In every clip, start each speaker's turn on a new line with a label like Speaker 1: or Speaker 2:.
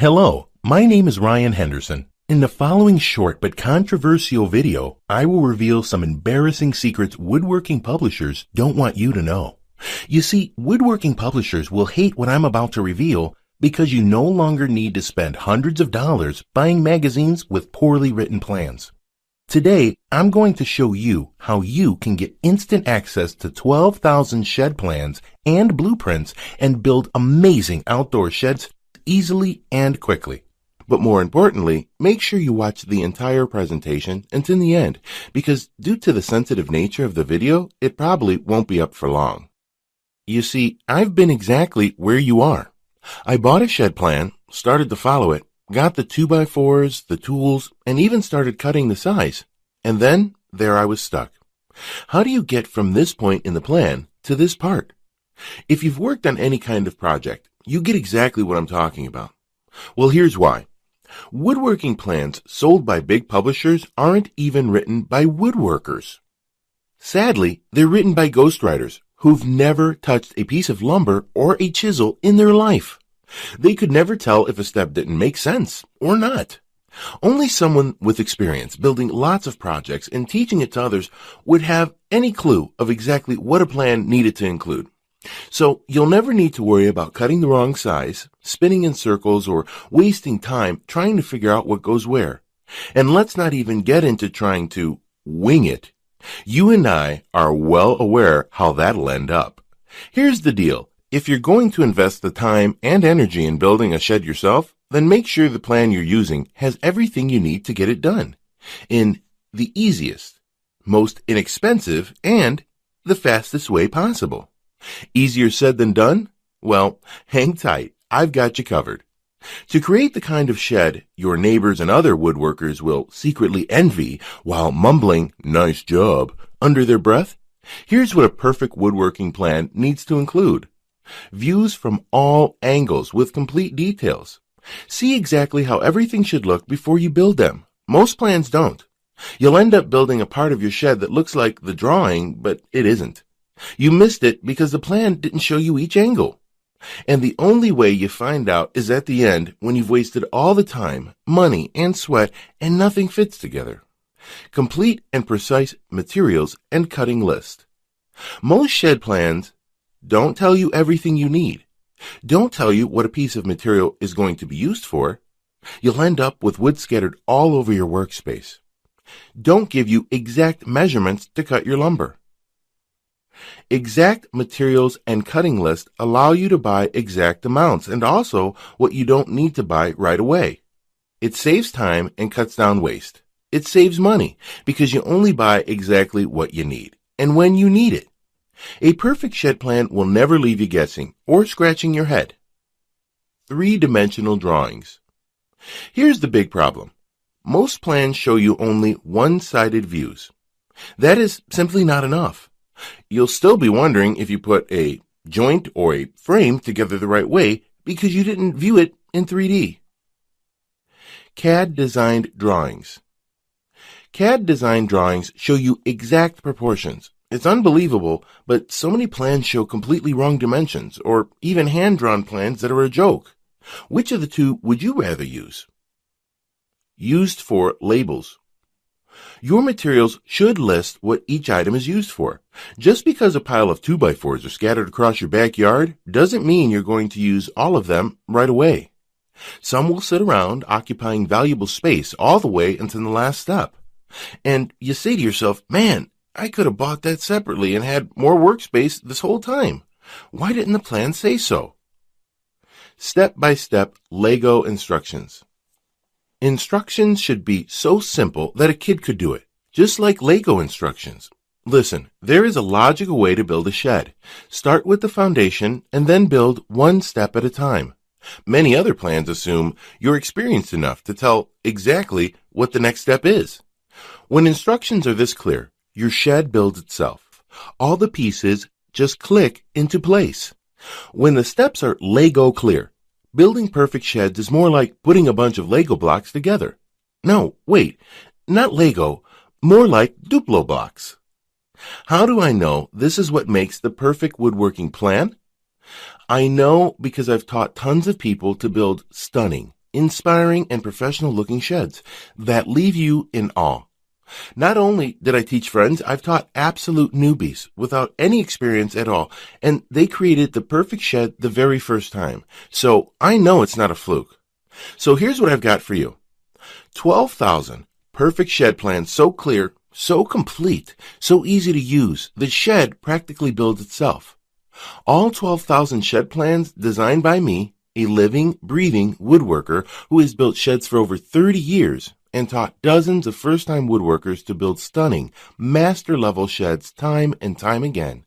Speaker 1: Hello, my name is Ryan Henderson. In the following short but controversial video, I will reveal some embarrassing secrets woodworking publishers don't want you to know. You see, woodworking publishers will hate what I'm about to reveal because you no longer need to spend hundreds of dollars buying magazines with poorly written plans. Today, I'm going to show you how you can get instant access to 12,000 shed plans and blueprints and build amazing outdoor sheds easily and quickly. But more importantly, make sure you watch the entire presentation until the end, because due to the sensitive nature of the video, it probably won't be up for long. You see, I've been exactly where you are. I bought a shed plan, started to follow it, got the 2x4s, the tools, and even started cutting the size. And then, there I was stuck. How do you get from this point in the plan to this part? If you've worked on any kind of project, you get exactly what I'm talking about. Well, here's why. Woodworking plans sold by big publishers aren't even written by woodworkers. Sadly, they're written by ghostwriters who've never touched a piece of lumber or a chisel in their life. They could never tell if a step didn't make sense or not. Only someone with experience building lots of projects and teaching it to others would have any clue of exactly what a plan needed to include. So you'll never need to worry about cutting the wrong size, spinning in circles, or wasting time trying to figure out what goes where. And let's not even get into trying to wing it. You and I are well aware how that'll end up. Here's the deal. If you're going to invest the time and energy in building a shed yourself, then make sure the plan you're using has everything you need to get it done in the easiest, most inexpensive, and the fastest way possible. Easier said than done? Well, hang tight. I've got you covered. To create the kind of shed your neighbors and other woodworkers will secretly envy while mumbling, "Nice job," under their breath, here's what a perfect woodworking plan needs to include. Views from all angles with complete details. See exactly how everything should look before you build them. Most plans don't. You'll end up building a part of your shed that looks like the drawing, but it isn't. You missed it because the plan didn't show you each angle. And the only way you find out is at the end when you've wasted all the time, money, and sweat and nothing fits together. Complete and precise materials and cutting list. Most shed plans don't tell you everything you need. Don't tell you what a piece of material is going to be used for. You'll end up with wood scattered all over your workspace. Don't give you exact measurements to cut your lumber. Exact materials and cutting list allow you to buy exact amounts and also what you don't need to buy right away. It saves time and cuts down waste. It saves money because you only buy exactly what you need and when you need it. A perfect shed plan will never leave you guessing or scratching your head. 3-dimensional drawings. Here's the big problem. Most plans show you only one-sided views. That is simply not enough. You'll still be wondering if you put a joint or a frame together the right way because you didn't view it in 3D. CAD-designed drawings. CAD-designed drawings show you exact proportions. It's unbelievable, but so many plans show completely wrong dimensions or even hand-drawn plans that are a joke. Which of the two would you rather use? Used for labels. Your materials should list what each item is used for. Just because a pile of 2x4s are scattered across your backyard doesn't mean you're going to use all of them right away. Some will sit around occupying valuable space all the way until the last step. And you say to yourself, man, I could have bought that separately and had more workspace this whole time. Why didn't the plan say so? Step-by-step Lego instructions. Instructions should be so simple that a kid could do it, just like Lego instructions. Listen, there is a logical way to build a shed. Start with the foundation and then build one step at a time. Many other plans assume you're experienced enough to tell exactly what the next step is. When instructions are this clear, your shed builds itself. All the pieces just click into place. When the steps are Lego clear, building perfect sheds is more like putting a bunch of Lego blocks together. No, wait, not Lego, more like Duplo blocks. How do I know this is what makes the perfect woodworking plan? I know because I've taught tons of people to build stunning, inspiring, and professional-looking sheds that leave you in awe. Not only did I teach friends, I've taught absolute newbies without any experience at all, and they created the perfect shed the very first time. So I know it's not a fluke. So here's what I've got for you. 12,000 perfect shed plans, so clear, so complete, so easy to use, the shed practically builds itself. All 12,000 shed plans designed by me, a living, breathing woodworker who has built sheds for over 30 years and taught dozens of first-time woodworkers to build stunning, master-level sheds time and time again.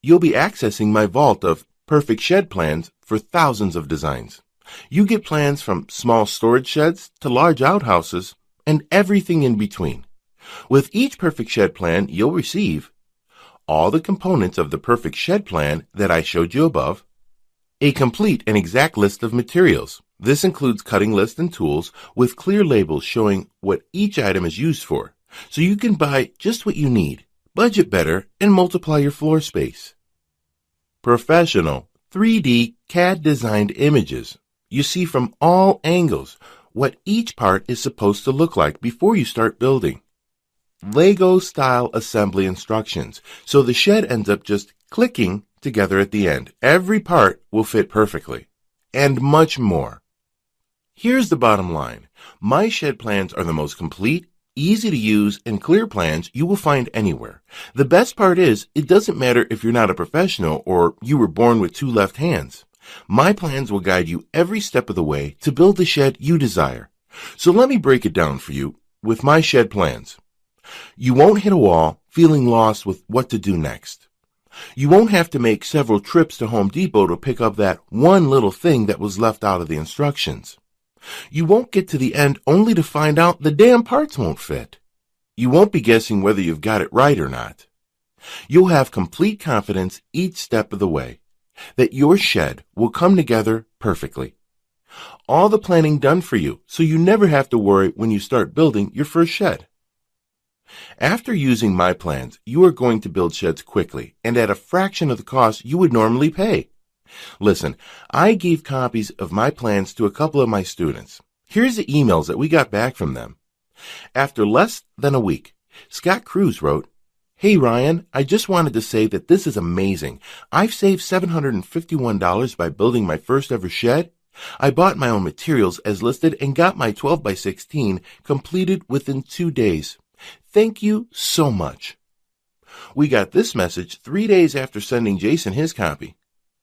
Speaker 1: You'll be accessing my vault of perfect shed plans for thousands of designs. You get plans from small storage sheds to large outhouses and everything in between. With each perfect shed plan, you'll receive all the components of the perfect shed plan that I showed you above, a complete and exact list of materials. This includes cutting lists and tools with clear labels showing what each item is used for, so you can buy just what you need, budget better, and multiply your floor space. Professional 3D CAD-designed images. You see from all angles what each part is supposed to look like before you start building. Lego-style assembly instructions, so the shed ends up just clicking together at the end. Every part will fit perfectly, and much more. Here's the bottom line. My shed plans are the most complete, easy to use, and clear plans you will find anywhere. The best part is, it doesn't matter if you're not a professional or you were born with two left hands. My plans will guide you every step of the way to build the shed you desire. So let me break it down for you with my shed plans. You won't hit a wall feeling lost with what to do next. You won't have to make several trips to Home Depot to pick up that one little thing that was left out of the instructions. You won't get to the end only to find out the damn parts won't fit. You won't be guessing whether you've got it right or not. You'll have complete confidence each step of the way that your shed will come together perfectly. All the planning done for you, so you never have to worry when you start building your first shed. After using my plans, you are going to build sheds quickly and at a fraction of the cost you would normally pay. Listen, I gave copies of my plans to a couple of my students. Here's the emails that we got back from them. After less than a week, Scott Cruz wrote, "Hey Ryan, I just wanted to say that this is amazing. I've saved $751 by building my first ever shed. I bought my own materials as listed and got my 12 by 16 completed within 2 days. Thank you so much." We got this message 3 days after sending Jason his copy.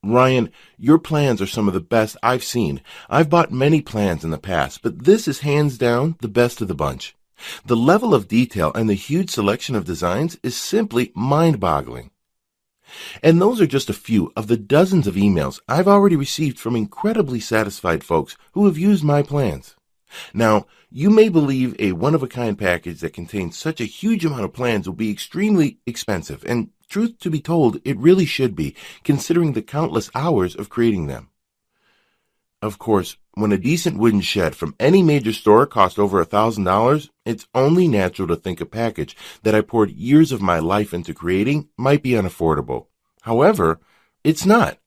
Speaker 1: "Ryan, your plans are some of the best I've seen. I've bought many plans in the past, but this is hands down the best of the bunch. The level of detail and the huge selection of designs is simply mind-boggling." And those are just a few of the dozens of emails I've already received from incredibly satisfied folks who have used my plans. Now, you may believe a one-of-a-kind package that contains such a huge amount of plans will be extremely expensive, and truth to be told, it really should be, considering the countless hours of creating them. Of course, when a decent wooden shed from any major store costs over $1,000, it's only natural to think a package that I poured years of my life into creating might be unaffordable. However, it's not.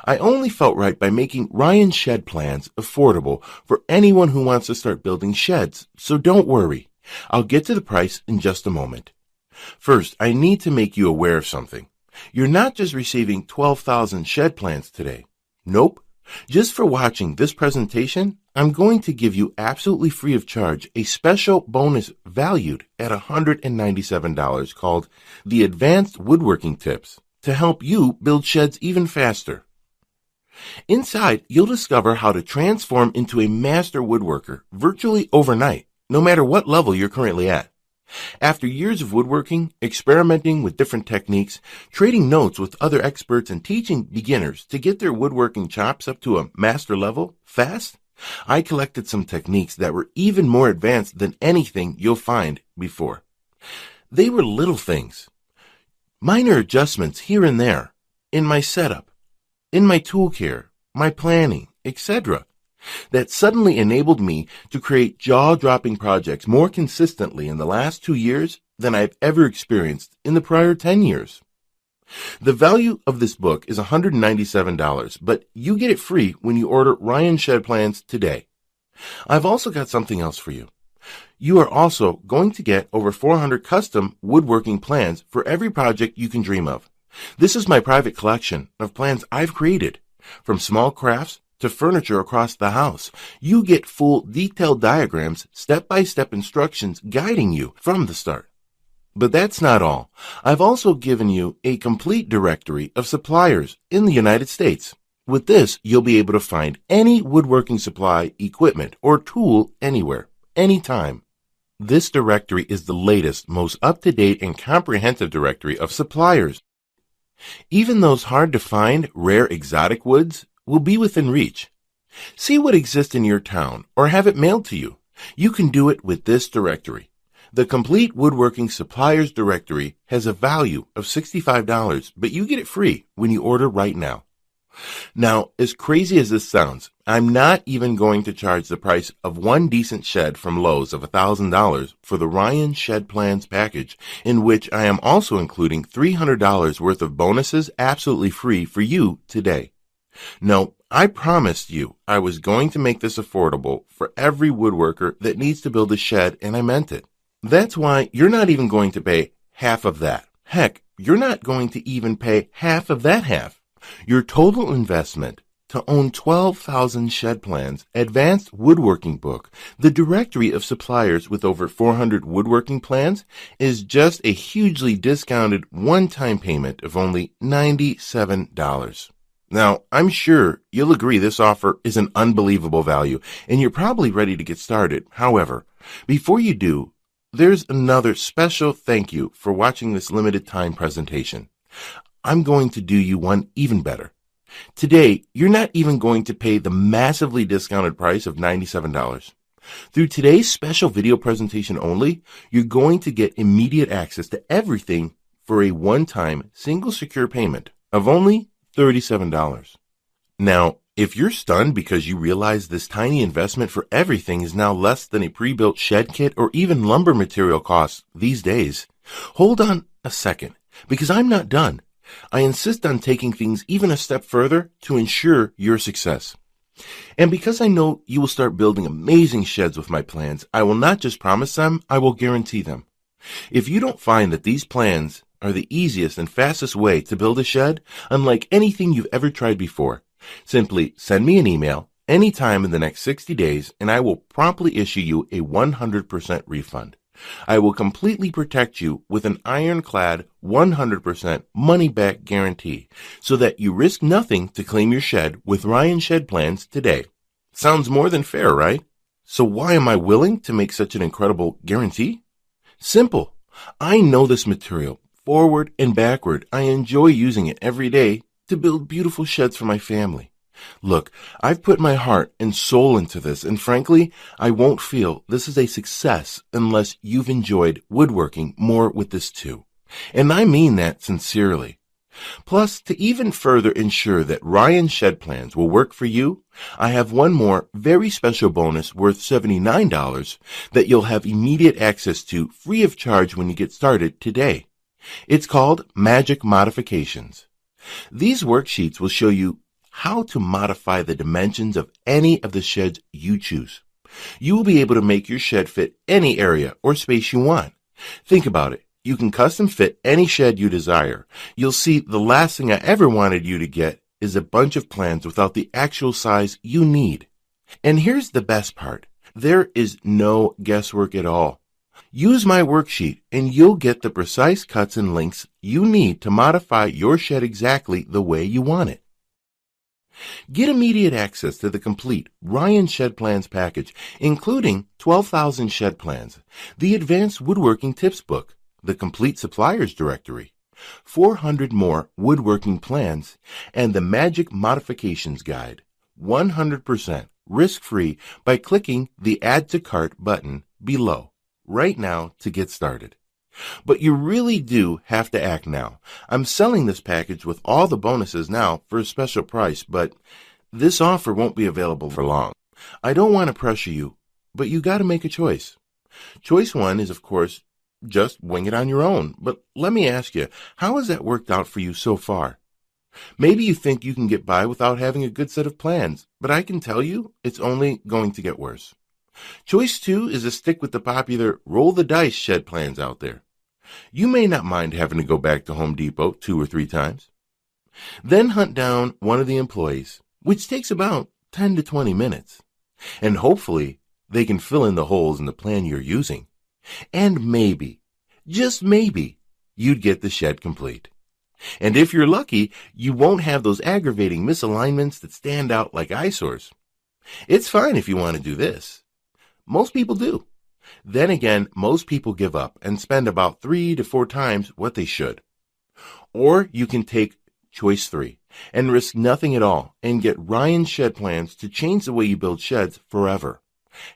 Speaker 1: I only felt right by making Ryan's shed plans affordable for anyone who wants to start building sheds, so don't worry. I'll get to the price in just a moment. First, I need to make you aware of something. You're not just receiving 12,000 shed plans today. Nope. Just for watching this presentation, I'm going to give you absolutely free of charge a special bonus valued at $197 called the Advanced Woodworking Tips to help you build sheds even faster. Inside, you'll discover how to transform into a master woodworker virtually overnight, no matter what level you're currently at. After years of woodworking, experimenting with different techniques, trading notes with other experts, and teaching beginners to get their woodworking chops up to a master level fast, I collected some techniques that were even more advanced than anything you'll find before. They were little things, minor adjustments here and there, in my setup, in my tool care, my planning, etc., that suddenly enabled me to create jaw-dropping projects more consistently in the last 2 years than I've ever experienced in the prior 10 years. The value of this book is $197, but you get it free when you order Ryan Shed Plans today. I've also got something else for you. You are also going to get over 400 custom woodworking plans for every project you can dream of. This is my private collection of plans I've created. From small crafts to furniture across the house, you get full detailed diagrams, step-by-step instructions guiding you from the start. But that's not all. I've also given you a complete directory of suppliers in the United States. With this, you'll be able to find any woodworking supply, equipment, or tool anywhere, anytime. This directory is the latest, most up-to-date, and comprehensive directory of suppliers. Even those hard-to-find, rare exotic woods will be within reach. See what exists in your town or have it mailed to you. You can do it with this directory. The Complete Woodworking Suppliers Directory has a value of $65, but you get it free when you order right now. Now, as crazy as this sounds, I'm not even going to charge the price of one decent shed from Lowe's of $1,000 for the Ryan Shed Plans package, in which I am also including $300 worth of bonuses absolutely free for you today. No, I promised you I was going to make this affordable for every woodworker that needs to build a shed, and I meant it. That's why you're not even going to pay half of that. Heck, you're not going to even pay half of that half. Your total investment to own 12,000 Shed Plans Advanced Woodworking Book, the directory of suppliers with over 400 woodworking plans, is just a hugely discounted one-time payment of only $97. Now, I'm sure you'll agree this offer is an unbelievable value, and you're probably ready to get started. However, before you do, there's another special thank you for watching this limited time presentation. I'm going to do you one even better. Today, you're not even going to pay the massively discounted price of $97. Through today's special video presentation only, you're going to get immediate access to everything for a one-time single secure payment of only $37. Now, if you're stunned because you realize this tiny investment for everything is now less than a pre-built shed kit or even lumber material costs these days, hold on a second, because I'm not done. I insist on taking things even a step further to ensure your success. And because I know you will start building amazing sheds with my plans, I will not just promise them, I will guarantee them. If you don't find that these plans are the easiest and fastest way to build a shed, unlike anything you've ever tried before, simply send me an email anytime in the next 60 days and I will promptly issue you a 100% refund. I will completely protect you with an ironclad 100% money-back guarantee so that you risk nothing to claim your shed with Ryan Shed Plans today. Sounds more than fair, right? So why am I willing to make such an incredible guarantee? Simple. I know this material forward and backward. I enjoy using it every day to build beautiful sheds for my family. Look, I've put my heart and soul into this, and frankly, I won't feel this is a success unless you've enjoyed woodworking more with this too. And I mean that sincerely. Plus, to even further ensure that Ryan Shed Plans will work for you, I have one more very special bonus worth $79 that you'll have immediate access to free of charge when you get started today. It's called Magic Modifications. These worksheets will show you how to modify the dimensions of any of the sheds you choose. You will be able to make your shed fit any area or space you want. Think about it. You can custom fit any shed you desire. You'll see the last thing I ever wanted you to get is a bunch of plans without the actual size you need. And here's the best part. There is no guesswork at all. Use my worksheet and you'll get the precise cuts and lengths you need to modify your shed exactly the way you want it. Get immediate access to the complete Ryan Shed Plans package, including 12,000 Shed Plans, the Advanced Woodworking Tips Book, the Complete Suppliers Directory, 400 more woodworking plans, and the Magic Modifications Guide, 100% risk-free by clicking the Add to Cart button below right now to get started. But you really do have to act now. I'm selling this package with all the bonuses now for a special price, but this offer won't be available for long. I don't want to pressure you, but you got to make a choice. Choice one is, of course, just wing it on your own. But let me ask you, how has that worked out for you so far? Maybe you think you can get by without having a good set of plans, but I can tell you it's only going to get worse. Choice 2 is to stick with the popular roll the dice shed plans out there. You may not mind having to go back to Home Depot 2 or 3 times. Then hunt down one of the employees, which takes about 10 to 20 minutes. And hopefully they can fill in the holes in the plan you're using. And maybe, just maybe, you'd get the shed complete. And if you're lucky, you won't have those aggravating misalignments that stand out like eyesores. It's fine if you want to do this. Most people do. Then again, most people give up and spend about 3 to 4 times what they should. Or you can take choice 3 and risk nothing at all and get Ryan Shed Plans to change the way you build sheds forever.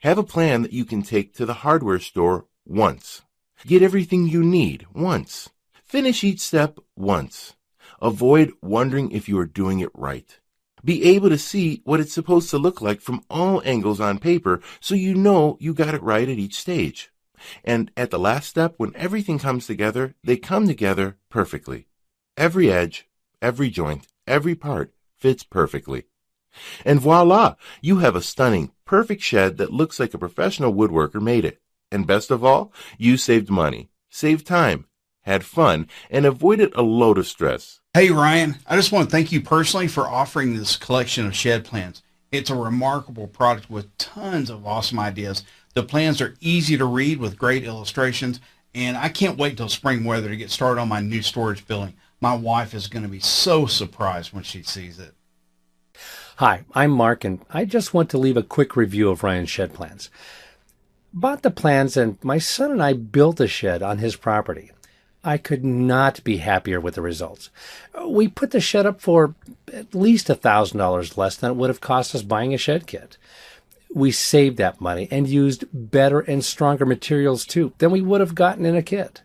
Speaker 1: Have a plan that you can take to the hardware store once. Get everything you need once. Finish each step once. Avoid wondering if you are doing it right. Be able to see what it's supposed to look like from all angles on paper so you know you got it right at each stage. And at the last step, when everything comes together, they come together perfectly. Every edge, every joint, every part fits perfectly. And voila, you have a stunning, perfect shed that looks like a professional woodworker made it. And best of all, you saved money, saved time, had fun, and avoided a load of stress.
Speaker 2: Hey Ryan, I just want to thank you personally for offering this collection of shed plans. It's a remarkable product with tons of awesome ideas. The plans are easy to read with great illustrations, and I can't wait till spring weather to get started on my new storage building. My wife is going to be so surprised when she sees it.
Speaker 3: Hi, I'm Mark, and I just want to leave a quick review of Ryan's Shed Plans. Bought the plans, and my son and I built a shed on his property. I could not be happier with the results. We put the shed up for at least $1,000 less than it would have cost us buying a shed kit. We saved that money and used better and stronger materials too than we would have gotten in a kit.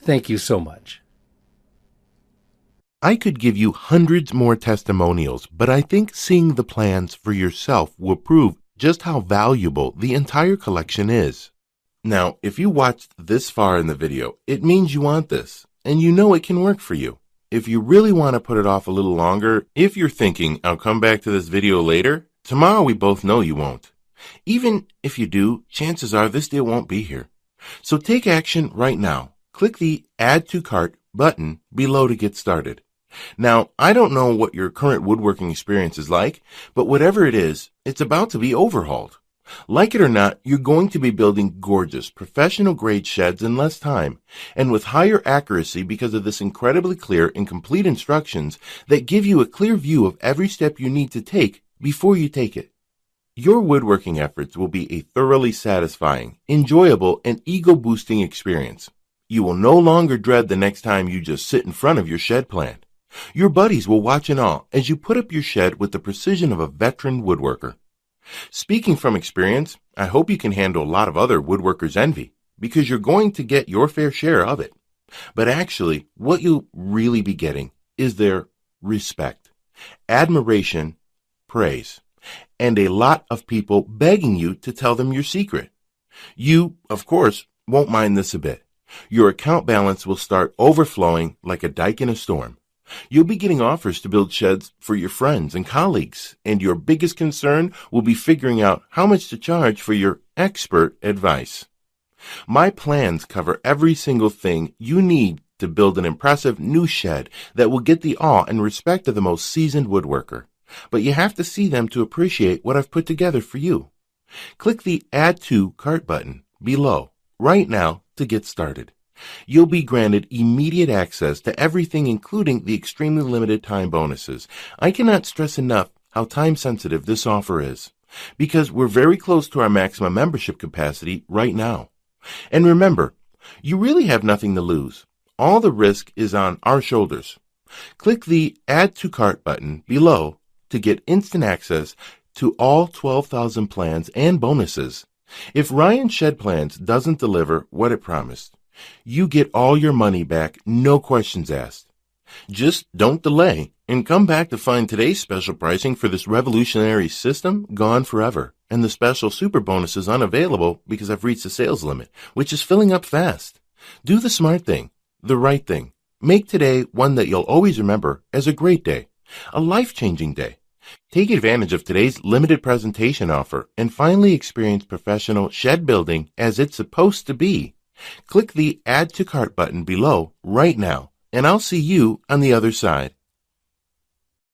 Speaker 3: Thank you so much.
Speaker 1: I could give you hundreds more testimonials, but I think seeing the plans for yourself will prove just how valuable the entire collection is. Now, if you watched this far in the video, it means you want this, and you know it can work for you. If you really want to put it off a little longer, if you're thinking, I'll come back to this video later, tomorrow we both know you won't. Even if you do, chances are this deal won't be here. So take action right now. Click the Add to Cart button below to get started. Now, I don't know what your current woodworking experience is like, but whatever it is, it's about to be overhauled. Like it or not, you're going to be building gorgeous, professional-grade sheds in less time, and with higher accuracy because of this incredibly clear and complete instructions that give you a clear view of every step you need to take before you take it. Your woodworking efforts will be a thoroughly satisfying, enjoyable, and ego-boosting experience. You will no longer dread the next time you just sit in front of your shed plan. Your buddies will watch in awe as you put up your shed with the precision of a veteran woodworker. Speaking from experience, I hope you can handle a lot of other woodworkers' envy, because you're going to get your fair share of it. But actually, what you'll really be getting is their respect, admiration, praise, and a lot of people begging you to tell them your secret. You, of course, won't mind this a bit. Your account balance will start overflowing like a dike in a storm. You'll be getting offers to build sheds for your friends and colleagues, and your biggest concern will be figuring out how much to charge for your expert advice. My plans cover every single thing you need to build an impressive new shed that will get the awe and respect of the most seasoned woodworker. But you have to see them to appreciate what I've put together for you. Click the Add to Cart button below right now to get started. You'll be granted immediate access to everything, including the extremely limited time bonuses. I cannot stress enough how time-sensitive this offer is, because we're very close to our maximum membership capacity right now. And remember, you really have nothing to lose. All the risk is on our shoulders. Click the Add to Cart button below to get instant access to all 12,000 plans and bonuses. If Ryan Shed Plans doesn't deliver what it promised, you get all your money back, no questions asked. Just don't delay and come back to find today's special pricing for this revolutionary system gone forever. and the special super bonus is unavailable because I've reached the sales limit, which is filling up fast. Do the smart thing, the right thing. Make today one that you'll always remember as a great day, a life-changing day. Take advantage of today's limited presentation offer and finally experience professional shed building as it's supposed to be. Click the Add to Cart button below right now, and I'll see you on the other side.